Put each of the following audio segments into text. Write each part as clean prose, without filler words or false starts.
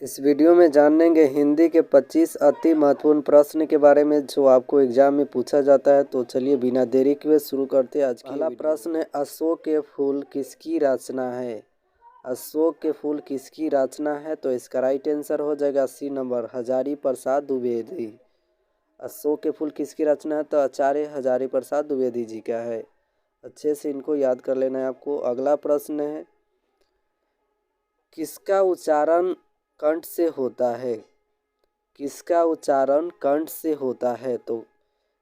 इस वीडियो में जानेंगे हिंदी के 25 अति महत्वपूर्ण प्रश्न के बारे में जो आपको एग्जाम में पूछा जाता है। तो चलिए बिना देरी किए शुरू करते हैं आज की। पहला प्रश्न है, अशोक के फूल किसकी रचना है? अशोक के फूल किसकी रचना है? तो इसका राइट आंसर हो जाएगा सी नंबर, हजारी प्रसाद द्विवेदी। अशोक के फूल किसकी रचना है? तो आचार्य हजारी प्रसाद द्विवेदी जी का है। अच्छे से इनको याद कर लेना है आपको। अगला प्रश्न है, किसका उच्चारण कंठ से होता है? किसका उच्चारण कंठ से होता है? तो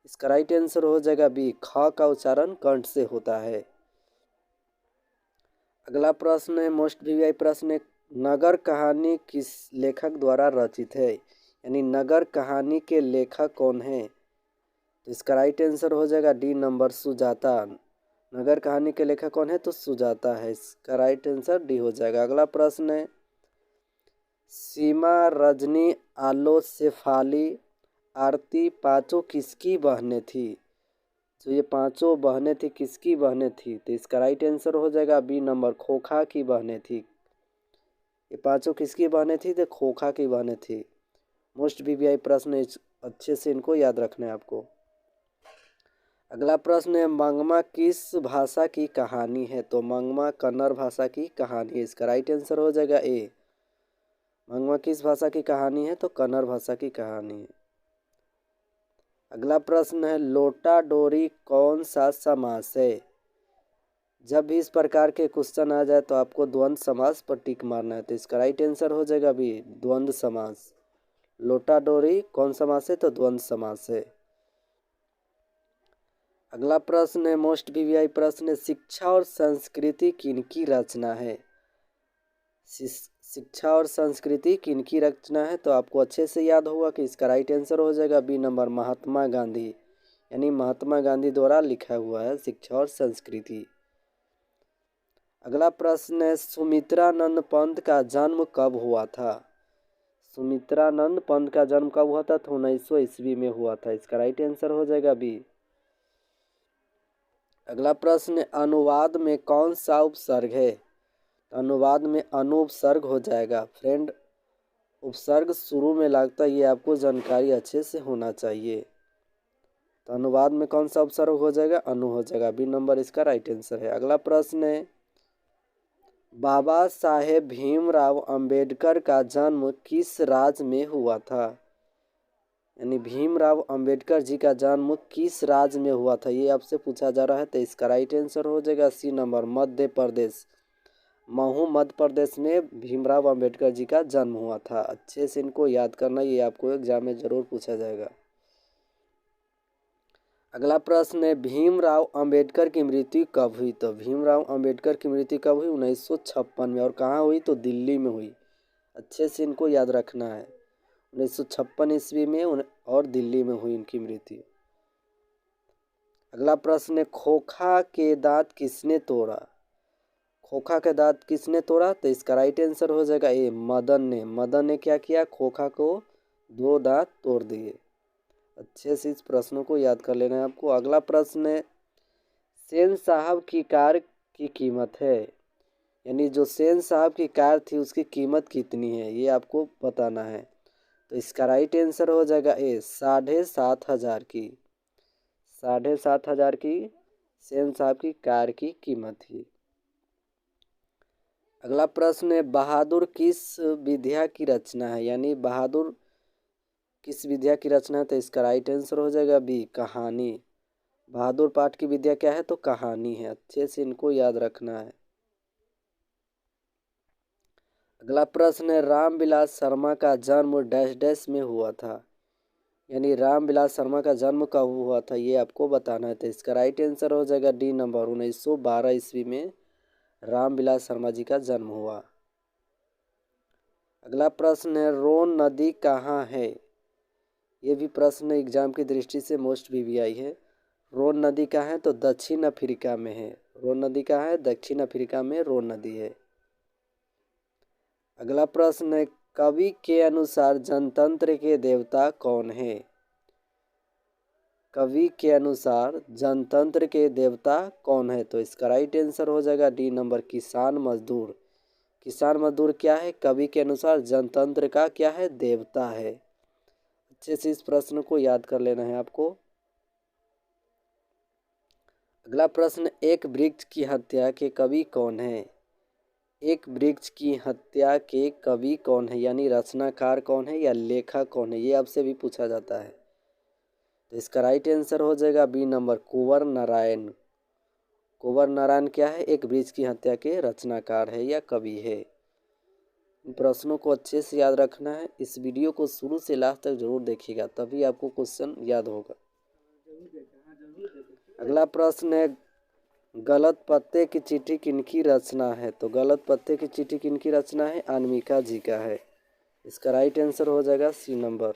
इसका राइट आंसर हो जाएगा बी, ख का उच्चारण कंठ से होता है। अगला प्रश्न है, मोस्ट वीआई प्रश्न है, नगर कहानी किस लेखक द्वारा रचित है? यानी नगर कहानी के लेखक कौन है? तो इसका राइट आंसर हो जाएगा डी नंबर, सुजाता। नगर कहानी के लेखक कौन है? तो सुजाता है। इसका राइट आंसर डी हो जाएगा। अगला प्रश्न है, सीमा, रजनी, आलो, शेफाली, आरती पांचों किसकी बहनें थी? तो ये पांचों बहनें थी, किसकी बहनें थी? तो इसका राइट आंसर हो जाएगा बी नंबर, खोखा की बहनें थी। ये पांचों किसकी बहनें थी? तो खोखा की बहनें थी। मोस्ट वीवीआई प्रश्न, अच्छे से इनको याद रखना है आपको। अगला प्रश्न है, मंगमा किस भाषा की कहानी है? तो मंगमा कन्नड़ भाषा की कहानी है। इसका राइट आंसर हो जाएगा ए। मंगमा किस भाषा की कहानी है? तो कन्नड़ भाषा की कहानी है। अगला प्रश्न है, लोटा डोरी कौन सा समास है? जब भी इस प्रकार के क्वेश्चन आ जाए तो आपको द्वंद्व समास पर टिक मारना है। तो इसका राइट आंसर हो जाएगा बी, द्वंद्व समास। लोटा डोरी कौन समास है? तो द्वंद्व समास है। अगला प्रश्न है, मोस्ट वीवीआई प्रश्न है, शिक्षा और संस्कृति किनकी रचना है? शिक्षा और संस्कृति किनकी रचना है? तो आपको अच्छे से याद होगा कि इसका राइट आंसर हो जाएगा बी नंबर, महात्मा गांधी। यानी महात्मा गांधी द्वारा लिखा हुआ है शिक्षा और संस्कृति। अगला प्रश्न है, सुमित्रानंद पंत का जन्म कब हुआ था? सुमित्रानंद पंत का जन्म कब हुआ था? तो 1900 ईस्वी में हुआ था। इसका राइट आंसर हो जाएगा बी। अगला प्रश्न, अनुवाद में कौन सा उपसर्ग है? अनुवाद में अनुपसर्ग हो जाएगा फ्रेंड। उपसर्ग शुरू में लगता है, ये आपको जानकारी अच्छे से होना चाहिए। तो अनुवाद में कौन सा उपसर्ग हो जाएगा? अनु हो जाएगा। बी नंबर इसका राइट आंसर है। अगला प्रश्न है, बाबा साहेब भीमराव अंबेडकर का जन्म किस राज्य में हुआ था? यानी भीमराव अंबेडकर जी का जन्म किस राज्य में हुआ था? ये आपसे पूछा जा रहा है। तो इसका राइट आंसर हो जाएगा सी नंबर, मध्य प्रदेश। महू मध्य प्रदेश में भीमराव अंबेडकर जी का जन्म हुआ था। अच्छे से इनको याद करना, ये आपको एग्जाम में जरूर पूछा जाएगा। अगला प्रश्न है, भीमराव अंबेडकर की मृत्यु कब हुई? तो भीमराव अंबेडकर की मृत्यु कब हुई? 1956 में। और कहाँ हुई? तो दिल्ली में हुई। अच्छे से इनको याद रखना है। 1956 ईस्वी में और दिल्ली में हुई इनकी मृत्यु। अगला प्रश्न है, खोखा के दांत किसने तोड़ा? खोखा के दांत किसने तोड़ा? तो इसका राइट आंसर हो जाएगा ए, मदन ने। मदन ने क्या किया? खोखा को 2 दांत तोड़ दिए। अच्छे से इस प्रश्नों को याद कर लेना है आपको। अगला प्रश्न है, सेन साहब की कार की कीमत है? यानी जो सेन साहब की कार थी उसकी कीमत कितनी है, ये आपको बताना है। तो इसका राइट आंसर हो जाएगा ए, 7,500 की। 7,500 की सेन साहब की कार की कीमत थी। अगला प्रश्न है, बहादुर किस विद्या की रचना है? यानी बहादुर किस विद्या की रचना है? तो इसका राइट आंसर हो जाएगा बी, कहानी। बहादुर पाठ की विद्या क्या है? तो कहानी है। अच्छे से इनको याद रखना है। अगला प्रश्न है, रामविलास शर्मा का जन्म डैश डैश में हुआ था? यानी रामविलास शर्मा का जन्म कब हुआ था, ये आपको बताना है। तो इसका राइट आंसर हो जाएगा डी नंबर, 1912 ईस्वी में रामविलास शर्मा जी का जन्म हुआ। अगला प्रश्न है, रोन नदी कहाँ है? ये भी प्रश्न एग्जाम की दृष्टि से मोस्ट वीवीआई है। रोन नदी कहाँ है? तो दक्षिण अफ्रीका में है। रोन नदी कहाँ है? दक्षिण अफ्रीका में रोन नदी है। अगला प्रश्न है, कवि के अनुसार जनतंत्र के देवता कौन है? कवि के अनुसार जनतंत्र के देवता कौन है? तो इसका राइट आंसर हो जाएगा डी नंबर, किसान मजदूर। किसान मजदूर क्या है? कवि के अनुसार जनतंत्र का क्या है? देवता है। अच्छे से इस प्रश्न को याद कर लेना है आपको। अगला प्रश्न, एक वृक्ष की हत्या के कवि कौन है? एक वृक्ष की हत्या के कवि कौन है, यानी रचनाकार कौन है या लेखक कौन है, ये आपसे भी पूछा जाता है। तो इसका राइट आंसर हो जाएगा बी नंबर, कुंवर नारायण। कुंवर नारायण क्या है? एक वृक्ष की हत्या के रचनाकार है या कवि है। इन प्रश्नों को अच्छे से याद रखना है। इस वीडियो को शुरू से लास्ट तक जरूर देखिएगा, तभी आपको क्वेश्चन याद होगा। अगला प्रश्न है, गलत पत्ते की चिट्ठी किनकी रचना है? तो गलत पत्ते की चिट्ठी किनकी रचना है? अनामिका जी का है। इसका राइट आंसर हो जाएगा सी नंबर।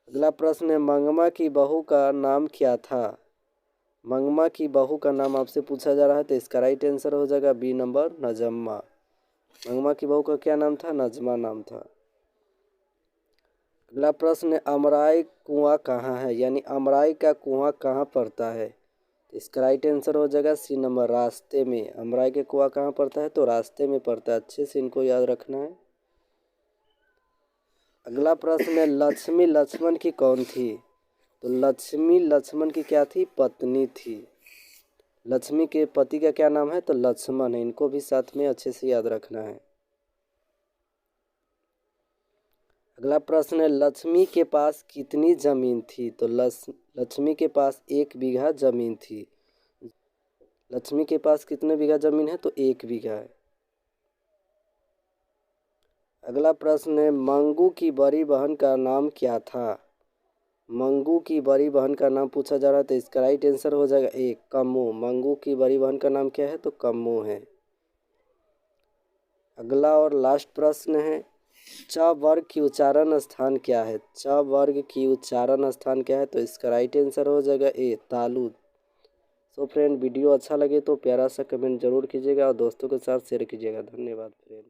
अगला प्रश्न है, मंगमा की बहू का नाम क्या था? मंगमा की बहू का नाम आपसे पूछा जा रहा है, तो इसका राइट आंसर हो जाएगा बी नंबर, नजम्मा। मंगमा की बहू का क्या नाम था? नजमा नाम था। अगला प्रश्न है, अमराई कुआं कहाँ है? यानी अमराई का कुआं कहाँ पड़ता है? तो इसका राइट आंसर हो जाएगा सी नंबर, रास्ते में। अमराई के कुआं कहाँ पड़ता है? तो रास्ते में पड़ता है। अच्छे से इनको याद रखना है। अगला प्रश्न है, लक्ष्मी लक्ष्मण की कौन थी? तो लक्ष्मी लक्ष्मण की क्या थी? पत्नी थी। लक्ष्मी के पति का क्या नाम है? तो लक्ष्मण है। इनको भी साथ में अच्छे से याद रखना है। अगला प्रश्न है, लक्ष्मी के पास कितनी जमीन थी? तो लक्ष्मी के पास 1 बीघा जमीन थी। लक्ष्मी के पास कितने बीघा जमीन है? तो 1 बीघा है। अगला प्रश्न है, मंगू की बड़ी बहन का नाम क्या था? मंगू की बड़ी बहन का नाम पूछा जा रहा है, तो इसका राइट आंसर हो जाएगा ए, कम्मू। मंगू की बड़ी बहन का नाम क्या है? तो कम्मू है। अगला और लास्ट प्रश्न है, च वर्ग की उच्चारण स्थान क्या है? च वर्ग की उच्चारण स्थान क्या है? तो इसका राइट आंसर हो जाएगा ए, तालु। सो फ्रेंड, वीडियो अच्छा लगे तो प्यारा सा कमेंट जरूर कीजिएगा और दोस्तों के साथ शेयर कीजिएगा। धन्यवाद फ्रेंड।